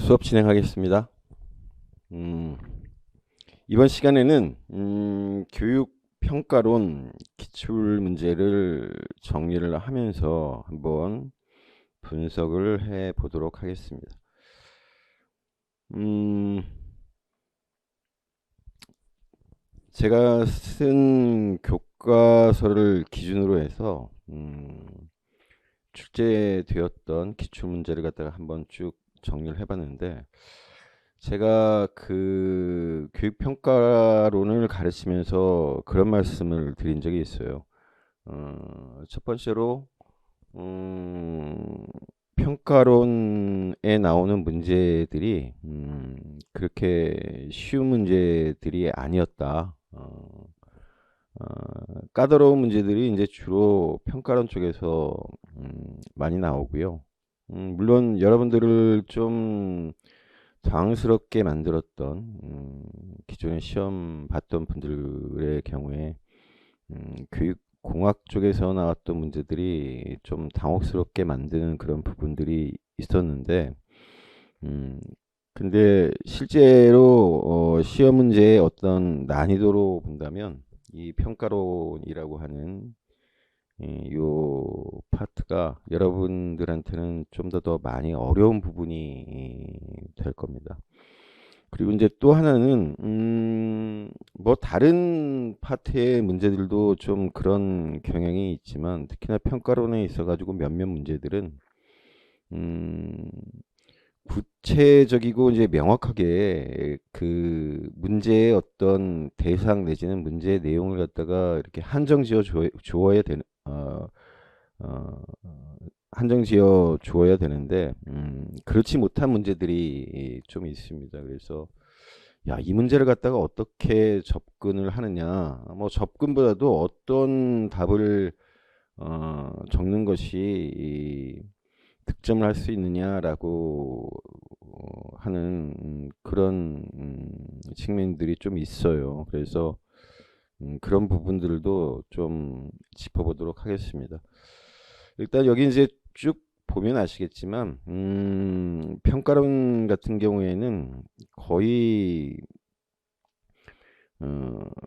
수업 진행하겠습니다. 이번 시간에는 교육 평가론 기출 문제를 정리를 하면서 한번 분석을 해 보도록 하겠습니다. 제가 쓴 교과서를 기준으로 해서 출제되었던 기출 문제를 갖다가 한번 쭉 정리를 해봤는데, 제가 그 교육평가론을 가르치면서 그런 말씀을 드린 적이 있어요. 첫 번째로 평가론에 나오는 문제들이 그렇게 쉬운 문제들이 아니었다. 까다로운 문제들이 이제 주로 평가론 쪽에서 많이 나오고요. 물론 여러분들을 좀 당황스럽게 만들었던 기존에 시험 봤던 분들의 경우에 교육공학 쪽에서 나왔던 문제들이 좀 당혹스럽게 만드는 그런 부분들이 있었는데, 근데 실제로 시험 문제의 어떤 난이도로 본다면 이 평가론이라고 하는 요 파트가 여러분들한테는 좀 더 많이 어려운 부분이 될 겁니다. 그리고 이제 또 하나는 뭐 다른 파트의 문제들도 좀 그런 경향이 있지만, 특히나 평가론에 있어 가지고 몇몇 문제들은 음 구체적이고 이제 명확하게 그 문제의 어떤 대상 내지는 문제의 내용을 갖다가 이렇게 한정 지어 주어야 되는 어, 한정 지어 주어야 되는데, 그렇지 못한 문제들이 좀 있습니다. 그래서 이 문제를 갖다가 어떻게 접근을 하느냐, 뭐 접근보다도 어떤 답을 적는 것이 득점을 할 수 있느냐라고 하는 그런 측면들이 좀 있어요. 그래서 그런 부분들도 좀 짚어보도록 하겠습니다. 일단 여기 이제 쭉 보면 아시겠지만 평가론 같은 경우에는 거의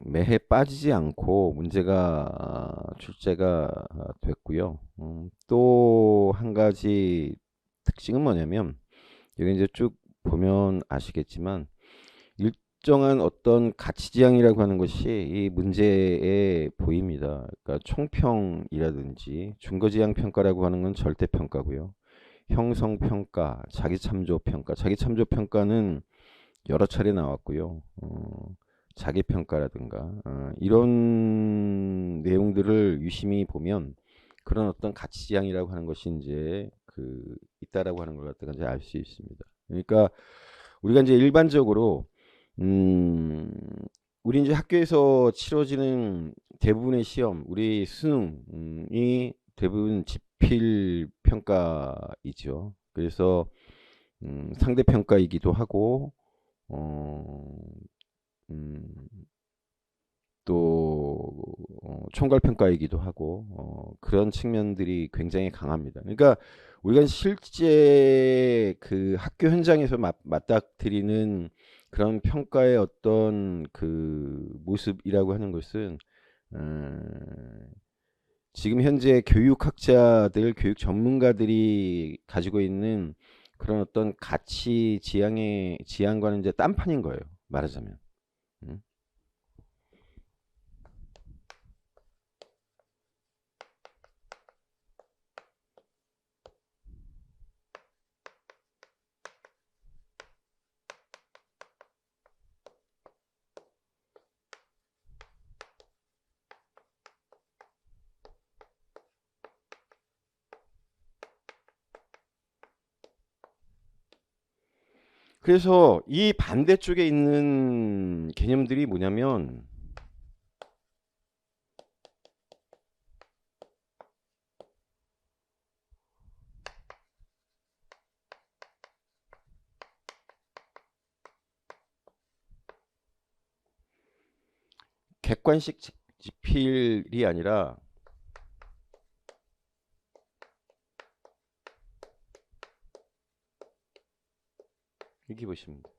매해 빠지지 않고 문제가 출제가 됐고요. 또 한 가지 특징은 뭐냐면, 여기 이제 쭉 보면 아시겠지만 일정한 어떤 가치 지향이라고 하는 것이 이 문제에 보입니다. 그러니까 총평이라든지 준거지향 평가라고 하는 건 절대 평가고요. 형성 평가, 자기 참조 평가, 자기 참조 평가는 여러 차례 나왔고요. 자기 평가라든가 이런 내용들을 유심히 보면 그런 어떤 가치 지향이라고 하는 것이 이제 그 있다라고 하는 걸 갖다가 이제 알 수 있습니다. 그러니까 우리가 이제 일반적으로 음, 우리 이제 학교에서 치러지는 대부분의 시험, 우리 수능이 대부분 지필 평가이죠. 그래서 상대 평가이기도 하고 어, 음, 또 총괄 평가이기도 하고 그런 측면들이 굉장히 강합니다. 그러니까 우리가 실제 그 학교 현장에서 맞닥뜨리는 그런 평가의 어떤 그 모습이라고 하는 것은 지금 현재 교육학자들, 교육 전문가들이 가지고 있는 그런 어떤 가치 지향과는 이제 딴판인 거예요. 말하자면. 음. 그래서 이 반대쪽에 있는 개념들이 뭐냐면, 객관식 지필이 아니라 이렇게 보시면 돼요.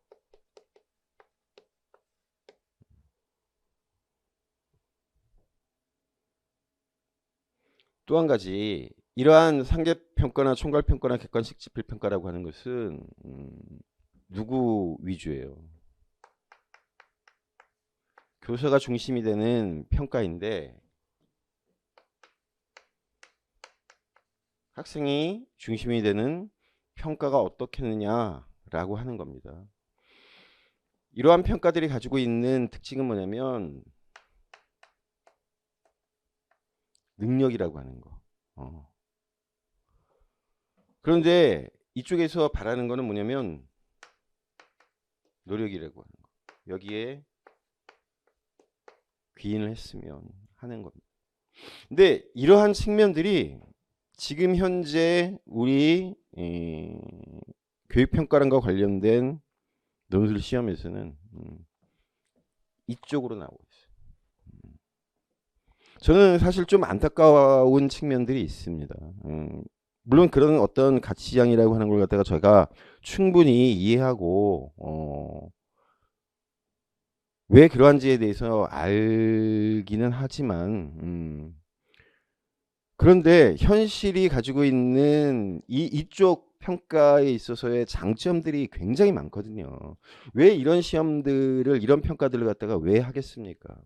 또 한 가지 이러한 상대평가나 총괄평가나 객관식 지필평가라고 하는 것은 누구 위주예요? 교사가 중심이 되는 평가인데 학생이 중심이 되는 평가가 어떻겠느냐라고 하는 겁니다. 이러한 평가들이 가지고 있는 특징은 뭐냐면 능력이라고 하는 거. 그런데 이쪽에서 바라는 거는 뭐냐면 노력이라고 하는 거. 여기에 귀인을 했으면 하는 겁니다. 근데 이러한 측면들이 지금 현재 우리 교육평가랑과 관련된 논술 시험에서는 이쪽으로 나오고 있어요. 저는 사실 좀 안타까운 측면들이 있습니다. 물론 그런 어떤 가치지향이라고 하는 걸 갖다가 제가 충분히 이해하고 왜 그러한지에 대해서 알기는 하지만 그런데 현실이 가지고 있는 이쪽 평가에 있어서의 장점들이 굉장히 많거든요. 왜 이런 시험들을 이런 평가들을 갖다가 왜 하겠습니까?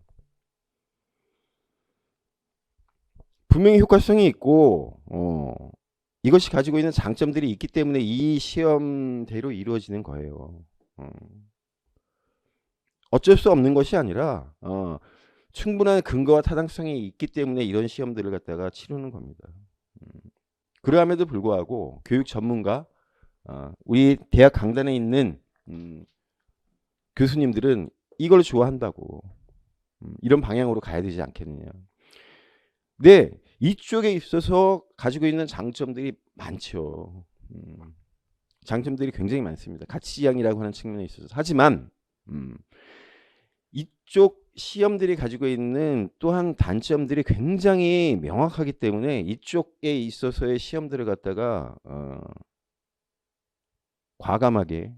분명히 효과성이 있고 이것이 가지고 있는 장점들이 있기 때문에 이 시험대로 이루어지는 거예요. 어쩔 수 없는 것이 아니라 충분한 근거와 타당성이 있기 때문에 이런 시험들을 갖다가 치르는 겁니다. 그럼에도 불구하고 교육 전문가 우리 대학 강단에 있는 교수님들은 이걸 좋아한다고 이런 방향으로 가야 되지 않겠느냐. 네, 이쪽에 있어서 가지고 있는 장점들이 많죠. 장점들이 굉장히 많습니다. 가치지향이라고 하는 측면에 있어서. 하지만 이쪽 시험들이 가지고 있는 또한 단점들이 굉장히 명확하기 때문에 이쪽에 있어서의 시험들을 갖다가 과감하게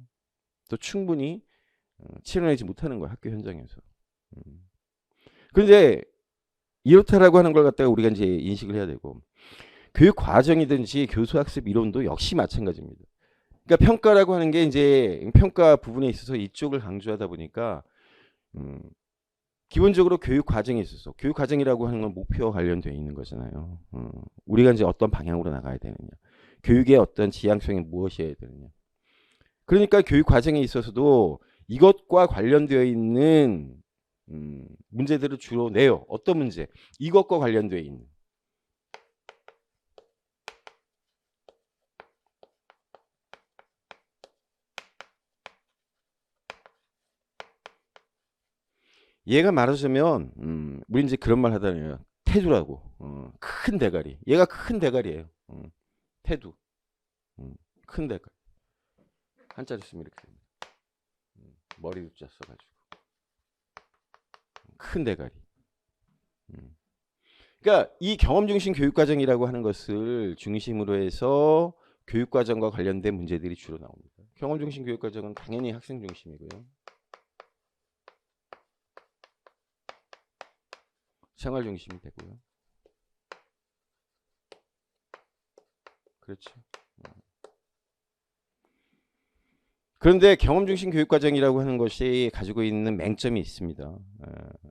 또 충분히 치러내지 못하는 거야 학교 현장에서. 그런데 이렇다라고 하는 걸 갖다가 우리가 이제 인식을 해야 되고 교육 과정이든지 교수 학습 이론도 역시 마찬가지입니다. 그러니까 평가라고 하는 게 이제 평가 부분에 있어서 이쪽을 강조하다 보니까 기본적으로 교육 과정에 있어서 교육 과정이라고 하는 건 목표와 관련되어 있는 거잖아요. 우리가 이제 어떤 방향으로 나가야 되느냐, 교육의 어떤 지향성이 무엇이어야 되느냐. 그러니까 교육 과정에 있어서도 이것과 관련되어 있는 문제들을 주로 내요. 어떤 문제? 이것과 관련되어 있는. 얘가 말하자면 우리 이제 그런 말 하다니요. 태두라고. 큰 대가리. 얘가 큰 대가리예요. 태두. 큰 대가리. 한자로 쓰면 이렇게 됩니다. 머리 자 써가지고 큰 대가리. 그러니까 이 경험 중심 교육 과정이라고 하는 것을 중심으로 해서 교육 과정과 관련된 문제들이 주로 나옵니다. 경험 중심 교육 과정은 당연히 학생 중심이고요. 생활 중심이 되고요. 그렇죠. 그런데 경험 중심 교육 과정이라고 하는 것이 가지고 있는 맹점이 있습니다.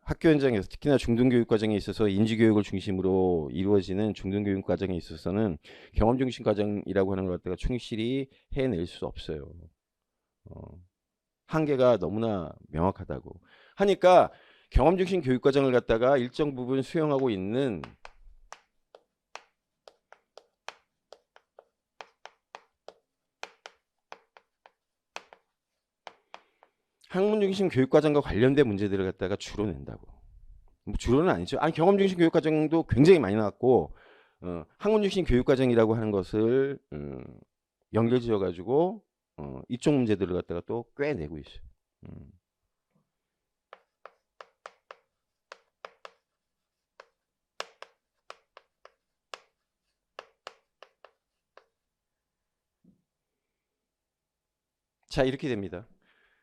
학교 현장에서 특히나 중등교육 과정에 있어서 인지교육을 중심으로 이루어지는 중등교육 과정에 있어서는 경험 중심 과정이라고 하는 것 갖다가 충실히 해낼 수 없어요. 한계가 너무나 명확하다고 하니까 경험 중심 교육 과정을 갖다가 일정 부분 수용하고 있는 학문 중심 교육 과정과 관련된 문제들을 갖다가 주로 낸다고. 뭐 주로는 아니죠. 아니 경험 중심 교육 과정도 굉장히 많이 나왔고 학문 중심 교육 과정이라고 하는 것을 연결지어 가지고 이쪽 문제들을 갖다가 또 꽤 내고 있어요. 자, 이렇게 됩니다.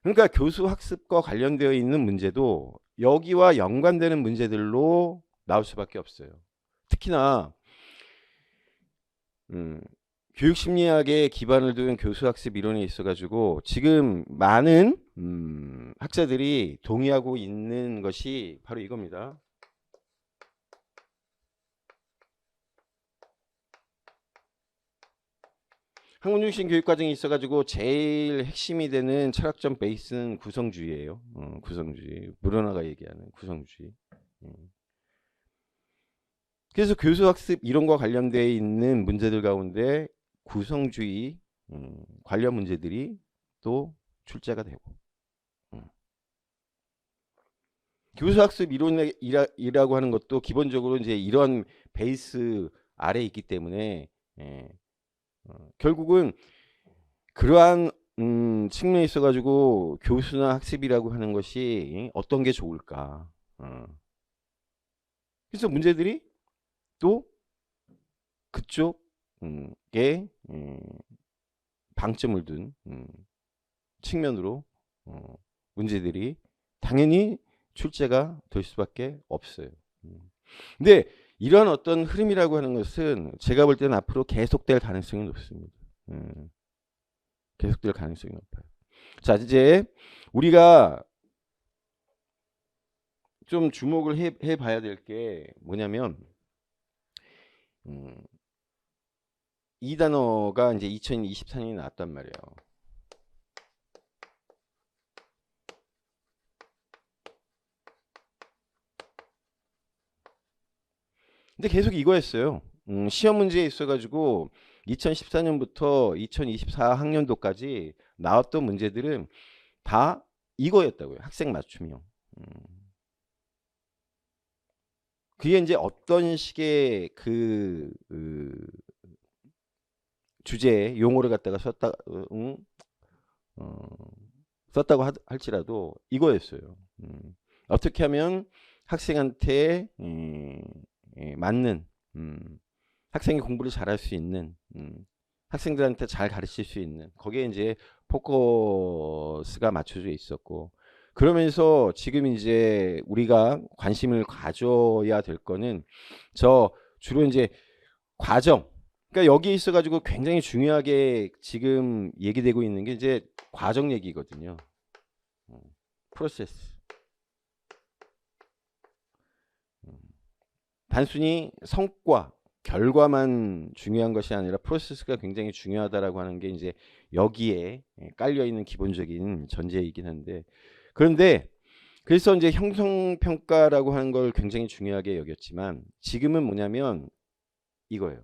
그러니까 교수 학습과 관련되어 있는 문제도 여기와 연관되는 문제들로 나올 수밖에 없어요. 특히나 교육심리학에 기반을 둔 교수학습 이론이 있어가지고 지금 많은 학자들이 동의하고 있는 것이 바로 이겁니다. 학문 중심 교육 과정이 있어가지고 제일 핵심이 되는 철학적 베이스는 구성주의예요. 구성주의. 무르나가 얘기하는 구성주의. 그래서 교수학습 이론과 관련되어 있는 문제들 가운데 구성주의 관련 문제들이 또 출제가 되고, 교수학습 이론이라고 하는 것도 기본적으로 이제 이런 베이스 아래에 있기 때문에 결국은 그러한 측면에 있어가지고 교수나 학습이라고 하는 것이 어떤 게 좋을까. 그래서 문제들이 또 그쪽에 방점을 둔 측면으로 문제들이 당연히 출제가 될 수밖에 없어요. 근데 이런 어떤 흐름이라고 하는 것은 제가 볼 때는 앞으로 계속될 가능성이 높습니다. 계속될 가능성이 높아요. 자, 이제 우리가 좀 주목을 해 봐야 될 게 뭐냐면 이 단어가 이제 2024년에 나왔단 말이에요. 근데 계속 이거였어요. 시험 문제에 있어가지고 2014년부터 2024학년도까지 나왔던 문제들은 다 이거였다고요. 학생 맞춤형. 그게 이제 어떤 식의 그 주제 용어를 갖다가 썼다고 할지라도 이거였어요. 어떻게 하면 학생한테 맞는 학생이 공부를 잘할 수 있는 학생들한테 잘 가르칠 수 있는 거기에 이제 포커스가 맞춰져 있었고, 그러면서 지금 이제 우리가 관심을 가져야 될 거는 저 주로 이제 과정, 그러니까 여기에 있어가지고 굉장히 중요하게 지금 얘기되고 있는 게 이제 과정 얘기거든요. 프로세스. 단순히 성과, 결과만 중요한 것이 아니라 프로세스가 굉장히 중요하다라고 하는 게 이제 여기에 깔려 있는 기본적인 전제이긴 한데, 그런데 그래서 이제 형성평가라고 하는 걸 굉장히 중요하게 여겼지만 지금은 뭐냐면 이거예요.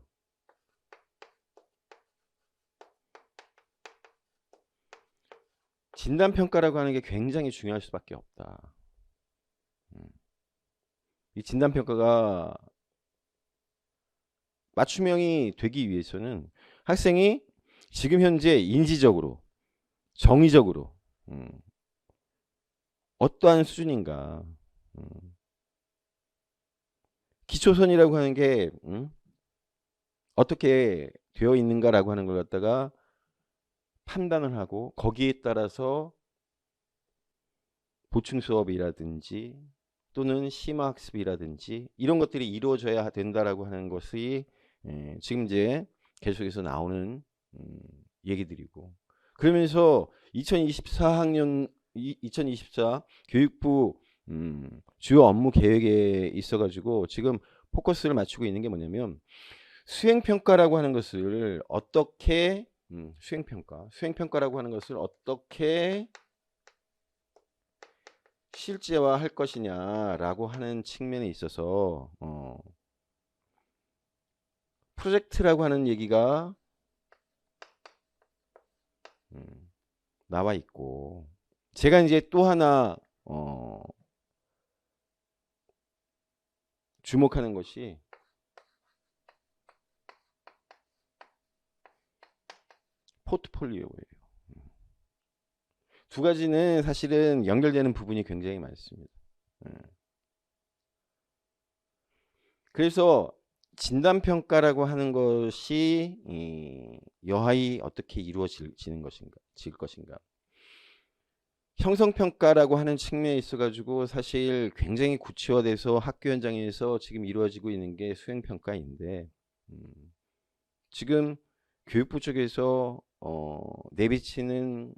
진단평가라고 하는 게 굉장히 중요할 수밖에 없다. 이 진단평가가 맞춤형이 되기 위해서는 학생이 지금 현재 인지적으로, 정의적으로 어떠한 수준인가, 기초선이라고 하는 게 어떻게 되어 있는가라고 하는 걸 갖다가 판단을 하고 거기에 따라서 보충 수업이라든지 또는 심화학습이라든지 이런 것들이 이루어져야 된다라고 하는 것이 지금 이제 계속해서 나오는 얘기들이고, 그러면서 2024 교육부 주요 업무 계획에 있어가지고 지금 포커스를 맞추고 있는 게 뭐냐면 수행평가라고 하는 것을 어떻게 수행평가라고 하는 것을 어떻게 실제화할 것이냐라고 하는 측면에 있어서 프로젝트라고 하는 얘기가 나와 있고, 제가 이제 또 하나 주목하는 것이 포트폴리오예요. 두 가지는 사실은 연결되는 부분이 굉장히 많습니다. 그래서 진단평가라고 하는 것이 여하이 어떻게 이루어질 것인가. 형성평가라고 하는 측면에 있어가지고 사실 굉장히 구체화돼서 학교 현장에서 지금 이루어지고 있는 게 수행평가인데, 지금 교육부 쪽에서 내비치는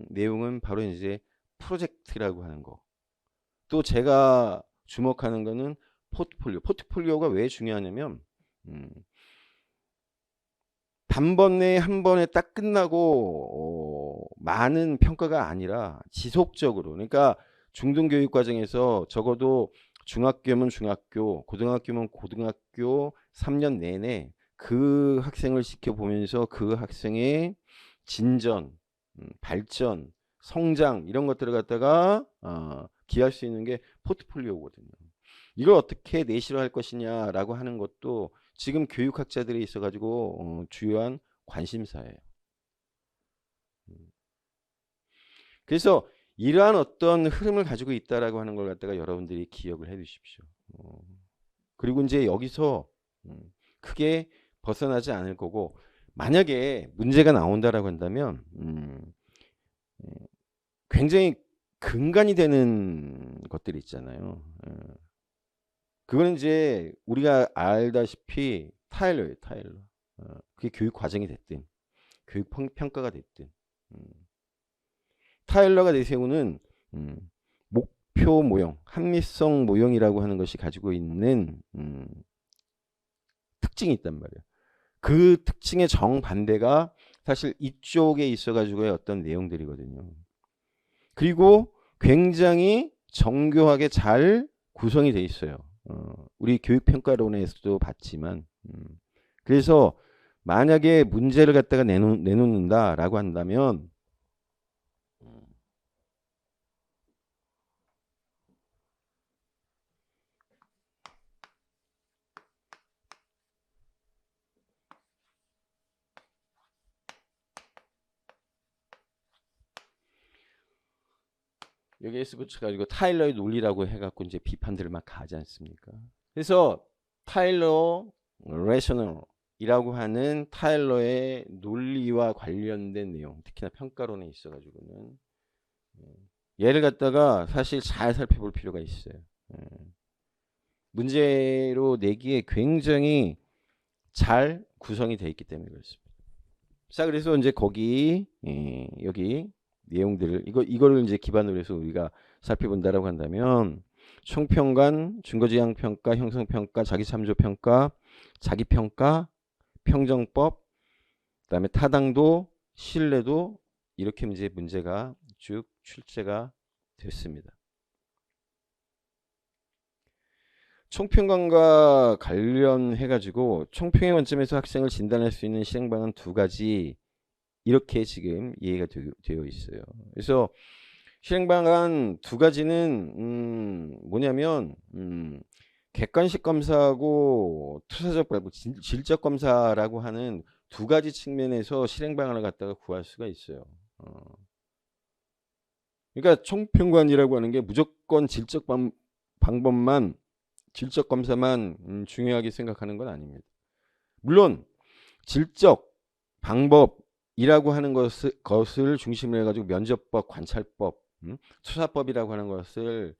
내용은 바로 이제 프로젝트라고 하는 거. 또 제가 주목하는 거는 포트폴리오. 포트폴리오가 왜 중요하냐면 단번에 한 번에 딱 끝나고 많은 평가가 아니라 지속적으로, 그러니까 중등교육 과정에서 적어도 중학교면 중학교, 고등학교면 고등학교 3년 내내 그 학생을 지켜보면서 그 학생의 진전, 발전, 성장 이런 것들을 갖다가 기할 수 있는 게 포트폴리오거든요. 이걸 어떻게 내실화 할 것이냐라고 하는 것도 지금 교육학자들이 있어가지고 주요한 관심사예요. 그래서 이러한 어떤 흐름을 가지고 있다라고 하는 걸 갖다가 여러분들이 기억을 해 두십시오. 그리고 이제 여기서 크게 벗어나지 않을 거고, 만약에 문제가 나온다라고 한다면 굉장히 근간이 되는 것들이 있잖아요. 그거는 이제 우리가 알다시피 타일러예요, 타일러. 그게 교육 과정이 됐든 교육 평가가 됐든 타일러가 내세우는 목표 모형, 합리성 모형이라고 하는 것이 가지고 있는 특징이 있단 말이에요. 그 특징의 정반대가 사실 이쪽에 있어가지고의 어떤 내용들이거든요. 그리고 굉장히 정교하게 잘 구성이 돼 있어요. 우리 교육평가론에서도 봤지만, 그래서 만약에 문제를 갖다가 내놓는다라고 한다면 여기에서 붙여가지고 타일러의 논리라고 해갖고 이제 비판들을 막 가지 않습니까? 그래서 타일러 레셔널이라고 하는 타일러의 논리와 관련된 내용, 특히나 평가론에 있어가지고는 얘를 갖다가 사실 잘 살펴볼 필요가 있어요. 문제로 내기에 굉장히 잘 구성이 되어 있기 때문에 그렇습니다. 자, 그래서 이제 거기 여기 내용들을 이거를 이제 기반으로 해서 우리가 살펴본다라고 한다면 총평관, 준거지향평가, 형성평가, 자기참조평가, 자기평가, 평정법, 그다음에 타당도, 신뢰도 이렇게 이제 문제가 쭉 출제가 됐습니다. 총평관과 관련해 가지고 총평의 관점에서 학생을 진단할 수 있는 실행 방안 두 가지 이렇게 지금 이해가 되어 있어요. 그래서 실행 방안 두 가지는 뭐냐면 객관식 검사하고 투사적 발부, 질적 검사라고 하는 두 가지 측면에서 실행 방안을 갖다가 구할 수가 있어요. 그러니까 총평관이라고 하는 게 무조건 질적 방법만, 질적 검사만 중요하게 생각하는 건 아닙니다. 물론 질적 방법이라고 하는 것을 중심으로 해가지고 면접법, 관찰법, 수사법이라고 하는 것을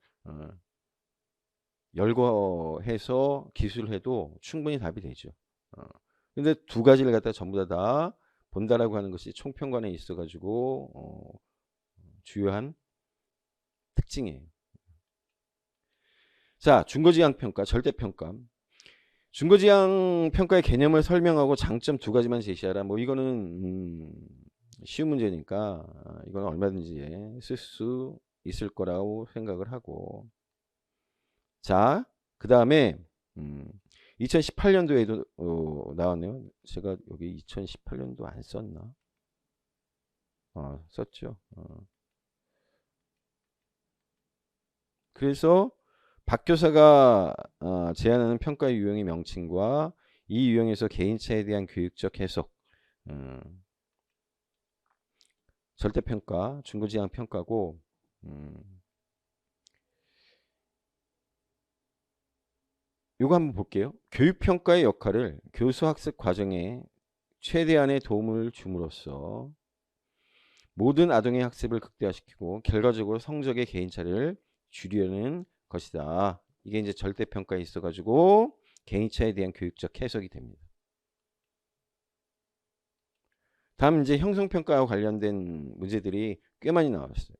열거해서 기술해도 충분히 답이 되죠. 근데 두 가지를 갖다 전부 다 본다라고 하는 것이 총평관에 있어가지고 주요한 특징이에요. 자, 준거지향평가, 절대평가. 준거지향평가의 개념을 설명하고 장점 두 가지만 제시하라. 뭐 이거는 쉬운 문제니까 이건 얼마든지 쓸 수 있을 거라고 생각을 하고, 자, 그 다음에 2018년도에도 나왔네요. 제가 여기 2018년도 안 썼나? 썼죠. 그래서 박 교사가 제안하는 평가의 유형의 명칭과 이 유형에서 개인차에 대한 교육적 해석, 절대평가, 준거지향평가고, 요거 한번 볼게요. 교육평가의 역할을 교수학습 과정에 최대한의 도움을 줌으로써 모든 아동의 학습을 극대화시키고 결과적으로 성적의 개인차를 줄이려는 것이다. 이게 이제 절대평가에 있어가지고 개인차에 대한 교육적 해석이 됩니다. 다음 이제 형성평가와 관련된 문제들이 꽤 많이 나왔어요.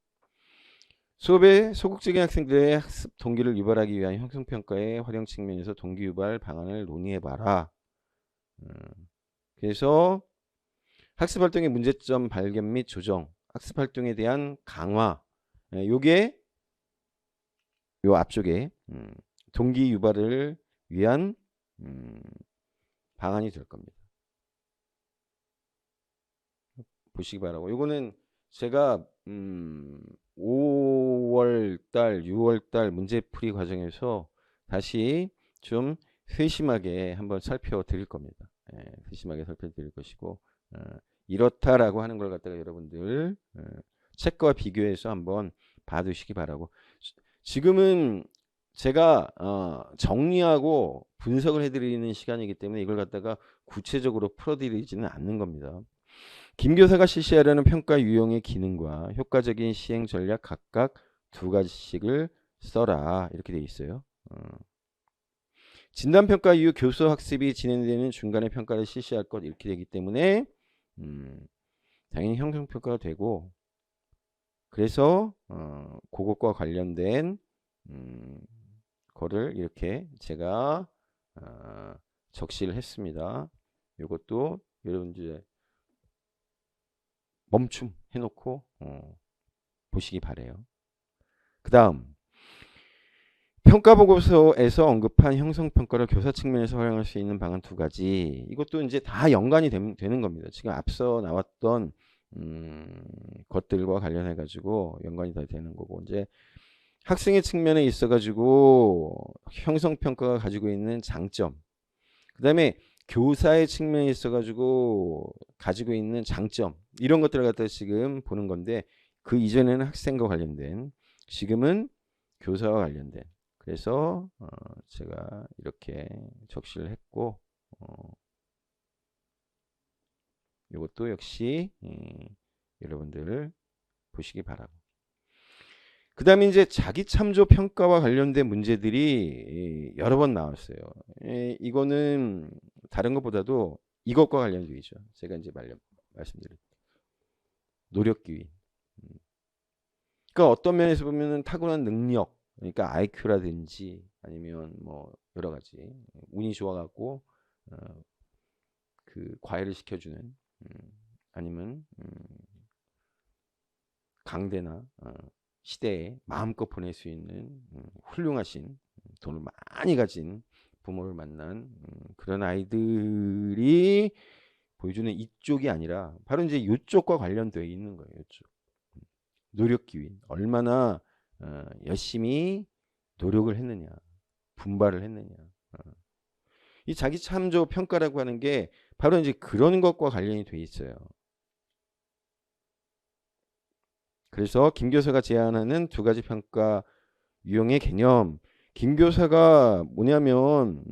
수업에 소극적인 학생들의 학습 동기를 유발하기 위한 형성평가의 활용 측면에서 동기 유발 방안을 논의해봐라. 그래서 학습활동의 문제점 발견 및 조정, 학습활동에 대한 강화, 요게 요 앞쪽에 동기 유발을 위한 방안이 될 겁니다. 보시기 바라고. 요거는 제가 5월달, 6월달 문제풀이 과정에서 다시 좀 세심하게 한번 살펴드릴 겁니다. 세심하게 살펴드릴 것이고, 이렇다라고 하는 걸 갖다가 여러분들 책과 비교해서 한번 봐두시기 바라고. 지금은 제가 정리하고 분석을 해드리는 시간이기 때문에 이걸 갖다가 구체적으로 풀어드리지는 않는 겁니다. 김 교사가 실시하려는 평가 유형의 기능과 효과적인 시행 전략 각각 2가지씩을 써라. 이렇게 돼 있어요. 진단평가 이후 교수 학습이 진행되는 중간에 평가를 실시할 것 이렇게 되기 때문에 당연히 형성평가가 되고, 그래서 그것과 관련된 거를 이렇게 제가 적시를 했습니다. 이것도 여러분들 멈춤 해놓고 보시기 바래요. 그 다음 평가보고서에서 언급한 형성평가를 교사 측면에서 활용할 수 있는 방안 2가지. 이것도 이제 다 연관이 되는 겁니다. 지금 앞서 나왔던 것들과 관련해 가지고 연관이 다 되는 거고, 이제 학생의 측면에 있어 가지고 형성평가가 가지고 있는 장점, 그 다음에 교사의 측면에 있어 가지고 가지고 있는 장점, 이런 것들을 갖다 지금 보는 건데, 그 이전에는 학생과 관련된, 지금은 교사와 관련된. 그래서 제가 이렇게 적시를 했고, 이것도 역시 여러분들 보시기 바라고. 그 다음에 이제 자기 참조 평가와 관련된 문제들이 여러 번 나왔어요. 이거는 다른 것보다도 이것과 관련되어 있죠. 제가 이제 말씀드릴게요. 노력기위. 그러니까 어떤 면에서 보면은 타고난 능력, 그러니까 IQ라든지 아니면 뭐 여러 가지 운이 좋아갖고 그 과외를 시켜주는, 아니면 강대나 시대에 마음껏 보낼 수 있는 훌륭하신, 돈을 많이 가진 부모를 만난 그런 아이들이 보여주는 이쪽이 아니라 바로 이제 이쪽과 관련되어 있는 거예요. 이쪽. 노력기위. 얼마나 열심히 노력을 했느냐, 분발을 했느냐. 이 자기 참조 평가라고 하는 게 바로 이제 그런 것과 관련이 돼 있어요. 그래서 김 교사가 제안하는 2가지 평가 유형의 개념. 김 교사가 뭐냐면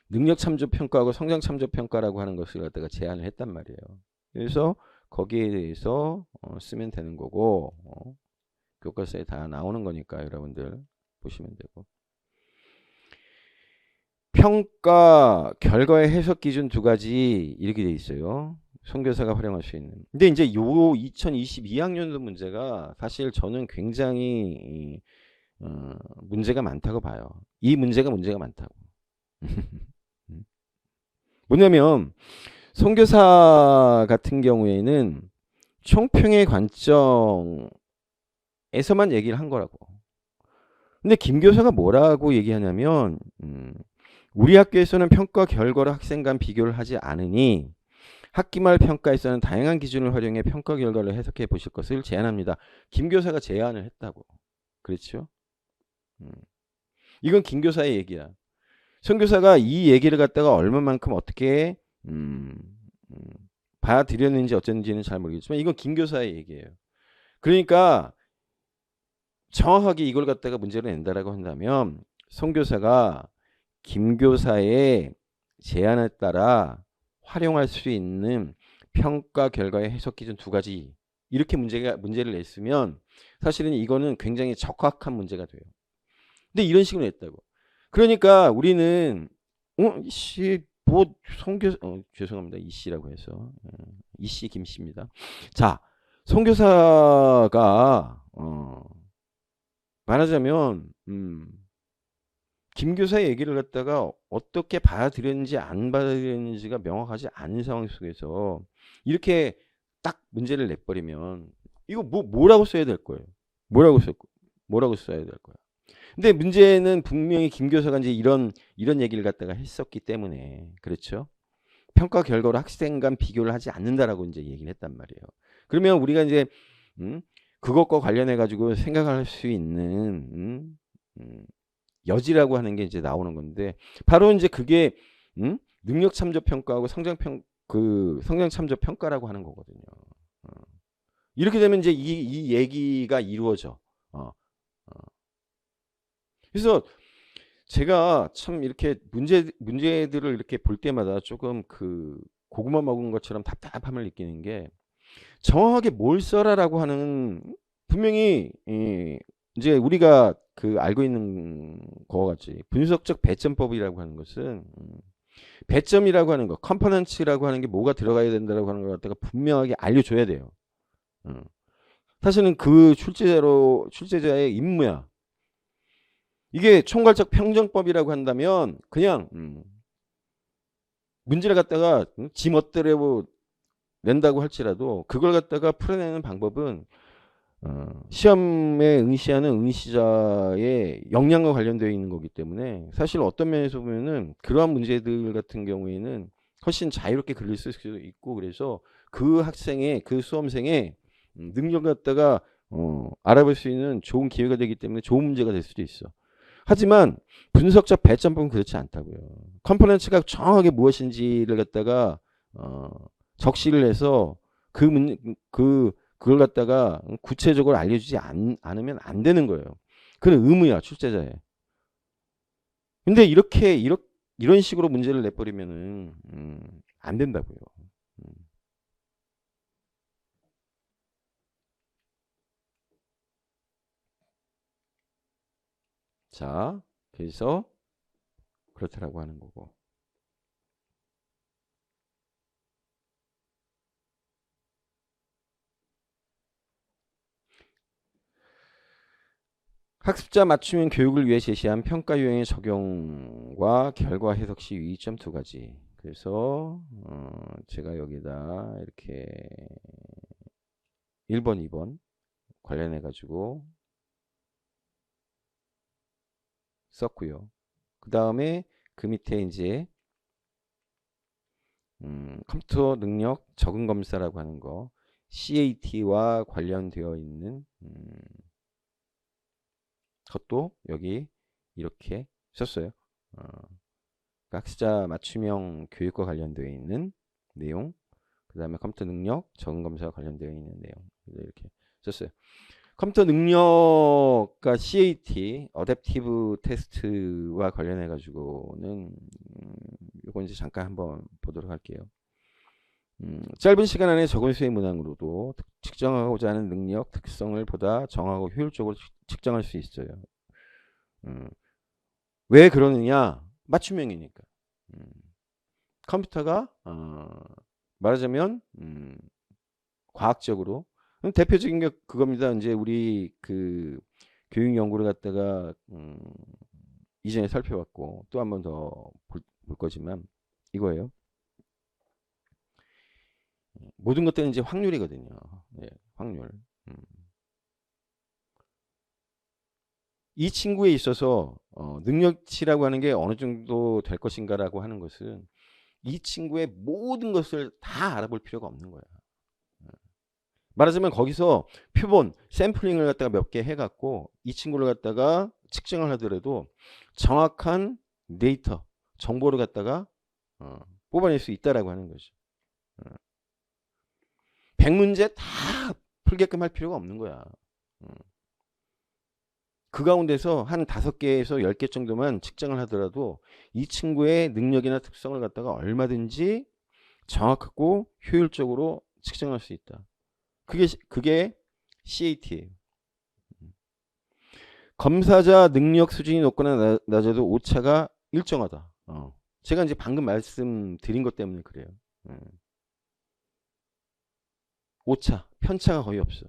능력 참조 평가하고 성장 참조 평가라고 하는 것을 갖다가 제안을 했단 말이에요. 그래서 거기에 대해서 쓰면 되는 거고, 교과서에 다 나오는 거니까 여러분들 보시면 되고. 평가 결과의 해석 기준 2가지 이렇게 돼 있어요. 선교사가 활용할 수 있는. 근데 이제 요 2022학년도 문제가 사실 저는 굉장히 문제가 많다고 봐요. 이 문제가 많다고. 뭐냐면 선교사 같은 경우에는 총평의 관점에서만 얘기를 한 거라고. 근데 김 교사가 뭐라고 얘기하냐면 우리 학교에서는 평가 결과로 학생 간 비교를 하지 않으니 학기말 평가에서는 다양한 기준을 활용해 평가 결과를 해석해 보실 것을 제안합니다. 김 교사가 제안을 했다고. 그렇죠? 이건 김 교사의 얘기야. 선교사가 이 얘기를 갖다가 얼마만큼 어떻게 받아들였는지 어쩐지는 잘 모르겠지만 이건 김 교사의 얘기예요. 그러니까 정확하게 이걸 갖다가 문제로 낸다라고 한다면 선교사가 김 교사의 제안에 따라 활용할 수 있는 평가 결과의 해석 기준 두 가지 이렇게 문제를 냈으면 사실은 이거는 굉장히 적확한 문제가 돼요. 근데 이런 식으로 냈다고. 그러니까 우리는 이씨 뭐 선교 죄송합니다. 이씨라고 해서 이씨 김씨입니다. 자, 선교사가 말하자면 김 교사 얘기를 갖다가 어떻게 받아들였는지 안 받아들였는지가 명확하지 않은 상황 속에서 이렇게 딱 문제를 내버리면 이거 뭐라고 써야 될 거예요? 뭐라고 써야 될 거야? 근데 문제는 분명히 김 교사가 이제 이런 얘기를 갖다가 했었기 때문에 그렇죠? 평가 결과로 학생 간 비교를 하지 않는다라고 이제 얘기를 했단 말이에요. 그러면 우리가 이제 그것과 관련해 가지고 생각할 수 있는 여지라고 하는 게 이제 나오는 건데 바로 이제 그게 능력 참조 평가하고 성장 참조 평가라고 하는 거거든요. 이렇게 되면 이제 이 얘기가 이루어져. 그래서 제가 참 이렇게 문제들을 이렇게 볼 때마다 조금 그 고구마 먹은 것처럼 답답함을 느끼는 게 정확하게 뭘 써라라고 하는 분명히 이제 우리가 그 알고 있는 거와 같이 분석적 배점법이라고 하는 것은 배점이라고 하는 거, 컴포넌츠라고 하는 게 뭐가 들어가야 된다라고 하는 걸 갖다가 분명하게 알려줘야 돼요. 사실은 그 출제자의 임무야. 이게 총괄적 평정법이라고 한다면 그냥 문제를 갖다가 지 멋대로 낸다고 할지라도 그걸 갖다가 풀어내는 방법은 시험에 응시하는 응시자의 역량과 관련되어 있는 거기 때문에 사실 어떤 면에서 보면은 그러한 문제들 같은 경우에는 훨씬 자유롭게 글을 쓸 수도 있고 그래서 그 학생의 그 수험생의 능력을 갖다가 알아볼 수 있는 좋은 기회가 되기 때문에 좋은 문제가 될 수도 있어. 하지만 분석적 배점법은 그렇지 않다고요. 컴포넌츠가 정확하게 무엇인지를 갖다가 적시를 해서 그걸 갖다가 구체적으로 알려주지 않으면 안 되는 거예요. 그건 의무야, 출제자에. 근데 이런 식으로 문제를 내버리면은 안 된다고요. 자, 그래서 그렇다라고 하는 거고. 학습자 맞춤형 교육을 위해 제시한 평가 유형의 적용과 결과 해석 시 유의점 두 가지. 그래서 제가 여기다 이렇게 1번, 2번 관련해 가지고 썼고요. 그 다음에 그 밑에 이제 컴퓨터 능력 적응 검사라고 하는 거 CAT와 관련되어 있는 것도 여기 이렇게 썼어요. 학습자 맞춤형 교육과 관련되어 있는 내용, 그 다음에 컴퓨터 능력 적응 검사와 관련되어 있는 내용 이렇게 썼어요. 컴퓨터 능력과 CAT, 어댑티브 테스트와 관련해 가지고는 이거 이제 잠깐 한번 보도록 할게요. 짧은 시간 안에 적은 수의 문항으로도 측정하고자 하는 능력, 특성을 보다 정하고 효율적으로 측정할 수 있어요. 왜 그러느냐? 맞춤형이니까. 컴퓨터가 말하자면 과학적으로 대표적인 게 그겁니다. 이제 우리 그 교육 연구를 갖다가 이전에 살펴봤고 또 한 번 더 볼 거지만 이거예요. 모든 것들은 이제 확률이거든요. 네, 확률. 이 친구에 있어서 능력치라고 하는 게 어느 정도 될 것인가라고 하는 것은 이 친구의 모든 것을 다 알아볼 필요가 없는 거야. 말하자면 거기서 표본, 샘플링을 갖다가 몇 개 해갖고 이 친구를 갖다가 측정을 하더라도 정확한 데이터, 정보를 갖다가 뽑아낼 수 있다라고 하는 거죠. 100문제 다 풀게끔 할 필요가 없는 거야. 그 가운데서 한 5개에서 10개 정도만 측정을 하더라도 이 친구의 능력이나 특성을 갖다가 얼마든지 정확하고 효율적으로 측정할 수 있다. 그게 CAT예요. 검사자 능력 수준이 높거나 낮아도 오차가 일정하다. 제가 이제 방금 말씀드린 것 때문에 그래요. 오차, 편차가 거의 없어.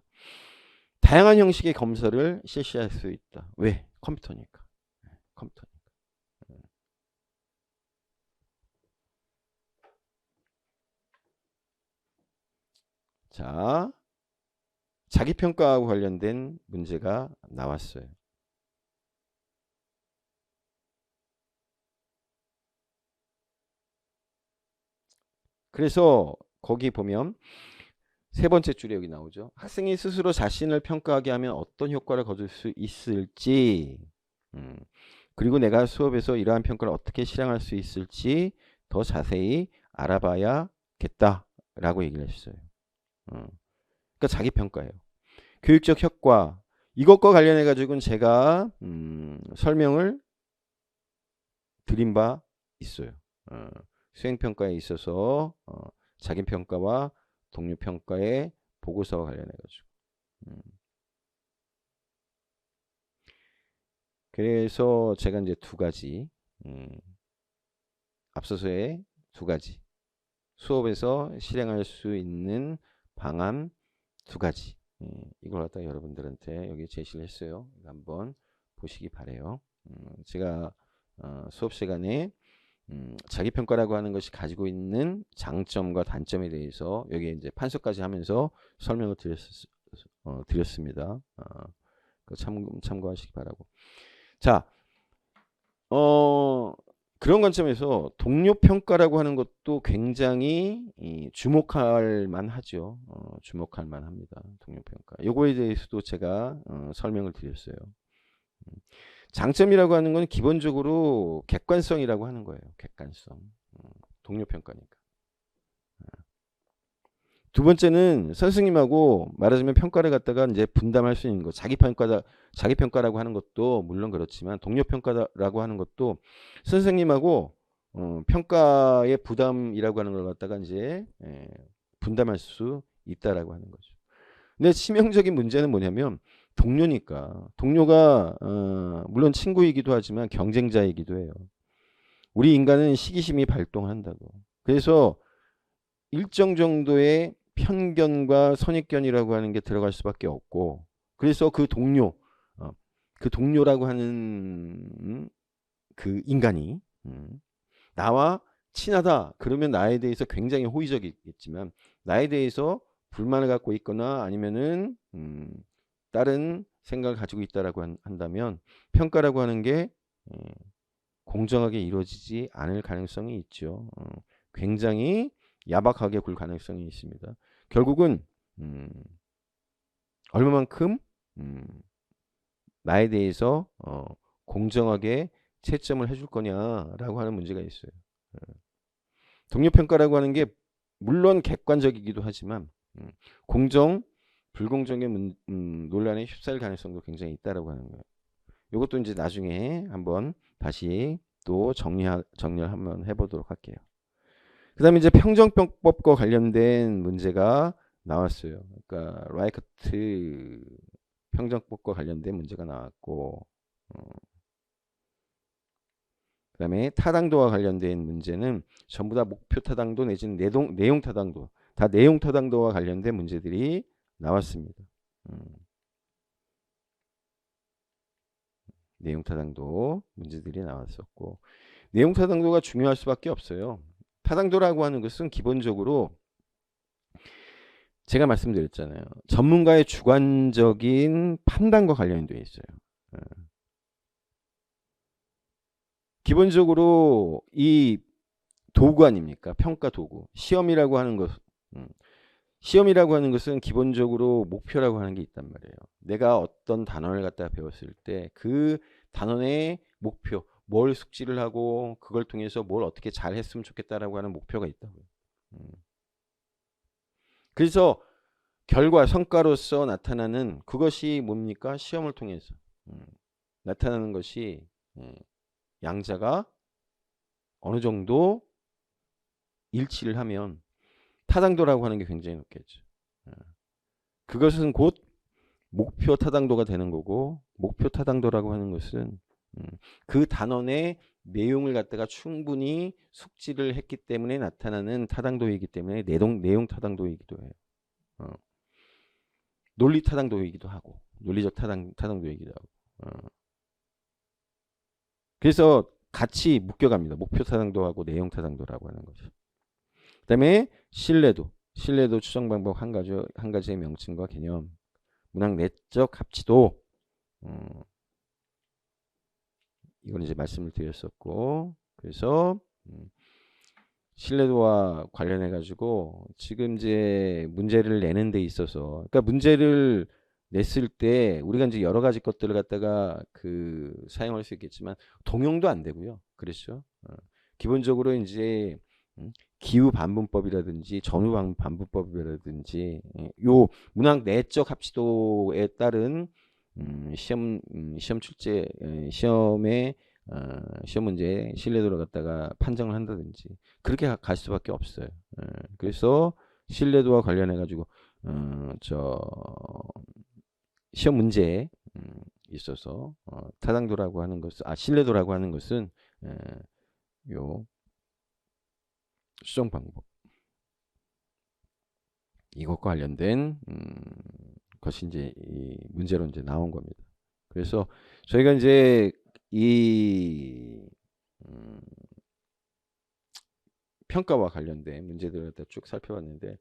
다양한 형식의 검사를 실시할 수 있다. 왜? 컴퓨터니까. 컴퓨터니까. 자, 자기평가하고 관련된 문제가 나왔어요. 그래서 거기 보면 세 번째 줄에 여기 나오죠. 학생이 스스로 자신을 평가하게 하면 어떤 효과를 거둘 수 있을지, 그리고 내가 수업에서 이러한 평가를 어떻게 실행할 수 있을지 더 자세히 알아봐야겠다라고 얘기를 했어요. 그러니까 자기평가예요. 교육적 효과, 이것과 관련해 가지고는 제가 설명을 드린 바 있어요. 수행평가에 있어서 자기평가와 동료평가의 보고서와 관련해 가지고. 그래서 제가 이제 두 가지, 앞서서의 두 가지, 수업에서 실행할 수 있는 방안 두 가지, 이걸 갖다 여러분들한테 여기 제시를 했어요. 한번 보시기 바래요. 제가 수업 시간에 자기평가라고 하는 것이 가지고 있는 장점과 단점에 대해서 여기에 이제 판서까지 하면서 설명을 드렸습니다. 참고하시기 바라고. 자, 그런 관점에서 동료 평가라고 하는 것도 굉장히 주목할 만하죠. 주목할 만합니다. 동료 평가. 요거에 대해서도 제가 설명을 드렸어요. 장점이라고 하는 건 기본적으로 객관성이라고 하는 거예요. 객관성. 동료 평가니까. 두 번째는 선생님하고 말하자면 평가를 갖다가 이제 분담할 수 있는 거. 자기평가라고 하는 것도 물론 그렇지만 동료평가라고 하는 것도 선생님하고 평가의 부담이라고 하는 걸 갖다가 이제 분담할 수 있다라고 하는 거죠. 근데 치명적인 문제는 뭐냐면 동료니까. 동료가 물론 친구이기도 하지만 경쟁자이기도 해요. 우리 인간은 시기심이 발동한다고. 그래서 일정 정도의 편견과 선입견이라고 하는 게 들어갈 수밖에 없고, 그래서 그 동료라고 하는 그 인간이 나와 친하다 그러면 나에 대해서 굉장히 호의적이겠지만 나에 대해서 불만을 갖고 있거나 아니면은 다른 생각을 가지고 있다라고 한다면 평가라고 하는 게 공정하게 이루어지지 않을 가능성이 있죠. 굉장히 야박하게 굴 가능성이 있습니다. 결국은 얼마만큼 나에 대해서 공정하게 채점을 해줄 거냐라고 하는 문제가 있어요. 동료평가라고 하는 게 물론 객관적이기도 하지만 공정, 불공정의 논란에 휩싸일 가능성도 굉장히 있다라고 하는 거예요. 이것도 이제 나중에 한번 다시 또 정리를 한번 해보도록 할게요. 그 다음에 이제 평정법과 관련된 문제가 나왔어요. 그러니까 라이커트 평정법과 관련된 문제가 나왔고, 그 다음에 타당도와 관련된 문제는 전부 다 목표 타당도 내지는 내용 타당도, 다 내용 타당도와 관련된 문제들이 나왔습니다. 내용 타당도 문제들이 나왔었고, 내용 타당도가 중요할 수밖에 없어요. 타당도라고 하는 것은 기본적으로 제가 말씀드렸잖아요. 전문가의 주관적인 판단과 관련이 되어 있어요. 기본적으로 이 도구 아닙니까? 평가 도구. 시험이라고 하는 것은 기본적으로 목표라고 하는 게 있단 말이에요. 내가 어떤 단원을 갖다 배웠을 때 그 단원의 목표, 뭘 숙지를 하고 그걸 통해서 뭘 어떻게 잘 했으면 좋겠다라고 하는 목표가 있다고요. 그래서 결과, 성과로서 나타나는 그것이 뭡니까? 시험을 통해서 나타나는 것이 양자가 어느 정도 일치를 하면 타당도라고 하는 게 굉장히 높겠죠. 어. 그것은 곧 목표 타당도가 되는 거고, 목표 타당도라고 하는 것은 그 단원의 내용을 갖다가 충분히 숙지를 했기 때문에 나타나는 타당도이기 때문에 내용 타당도이기도 해요. 논리 타당도이기도 하고, 논리적 타당도이기도 하고. 그래서 같이 묶여갑니다. 목표 타당도하고 내용 타당도라고 하는 거죠. 그다음에 신뢰도 추정 방법 한 가지의 명칭과 개념. 문학 내적 합치도. 이건 이제 말씀을 드렸었고, 그래서 신뢰도와 관련해 가지고 지금 이제 문제를 내는 데 있어서, 그러니까 문제를 냈을 때 우리가 이제 여러 가지 것들을 갖다가 사용할 수 있겠지만 동용도 안 되고요. 그렇죠? 기본적으로 이제 기후 반분법이라든지 전후 반분법이라든지 요 문학 내적 합치도에 따른 시험 출제 시험에 시험 문제 신뢰도를 갖다가 판정을 한다든지 그렇게 갈 수밖에 없어요. 그래서 신뢰도와 관련해 가지고 저 시험 문제에 있어서 타당도라고 하는 것은 신뢰도라고 하는 것은 요 수정 방법 이것과 관련된 것이 이제 이 문제로 이제 나온 겁니다. 그래서 저희가 이제 이 평가와 관련된 문제들을 쭉 살펴봤는데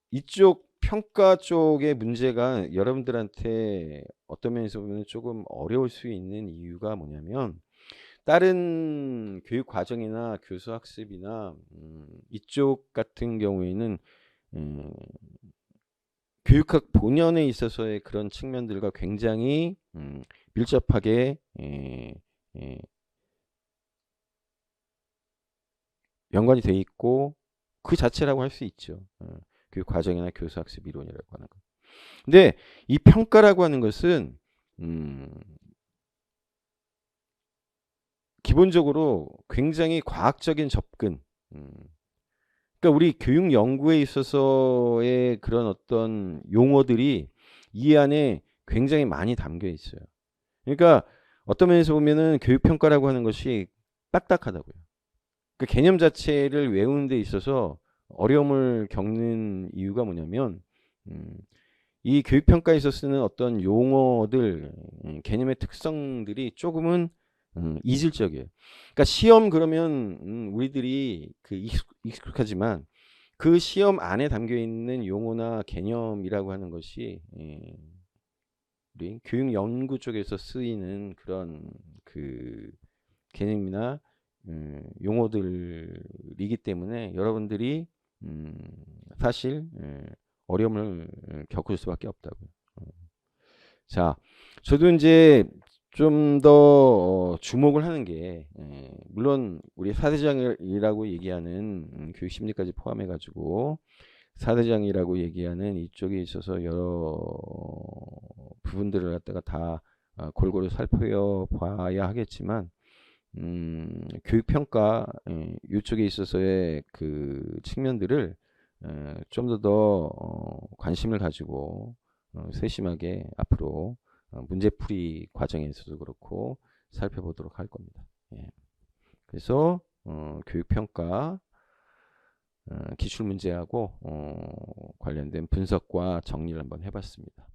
이쪽 평가 쪽의 문제가 여러분들한테 어떤 면에서 보면 조금 어려울 수 있는 이유가 뭐냐면 다른 교육 과정이나 교수 학습이나 이쪽 같은 경우에는 교육학 본연에 있어서의 그런 측면들과 굉장히 밀접하게 연관이 돼 있고 그 자체라고 할 수 있죠. 교육 과정이나 교수 학습 이론이라고 하는 것. 근데 이 평가라고 하는 것은 기본적으로 굉장히 과학적인 접근. 그러니까 우리 교육 연구에 있어서의 그런 어떤 용어들이 이 안에 굉장히 많이 담겨 있어요. 그러니까 어떤 면에서 보면은 교육 평가라고 하는 것이 딱딱하다고요. 그 개념 자체를 외우는 데 있어서 어려움을 겪는 이유가 뭐냐면 이 교육 평가에서 쓰는 어떤 용어들, 개념의 특성들이 조금은 이질적이에요. 그러니까 시험 그러면 우리들이 익숙하지만 그 시험 안에 담겨 있는 용어나 개념이라고 하는 것이 우리 교육 연구 쪽에서 쓰이는 그런 개념이나 용어들이기 때문에 여러분들이 사실 어려움을 겪을 수밖에 없다고요. 자, 저도 이제 좀 더 주목을 하는 게 물론 우리 4대장이라고 얘기하는 교육 심리까지 포함해 가지고 4대장이라고 얘기하는 이쪽에 있어서 여러 부분들을 갖다가 다 골고루 살펴봐야 하겠지만 교육 평가 이쪽에 있어서의 그 측면들을 좀 더 관심을 가지고 세심하게 앞으로 문제풀이 과정에 있어서도 그렇고 살펴보도록 할 겁니다. 예. 그래서 교육평가 기출문제하고 관련된 분석과 정리를 한번 해봤습니다.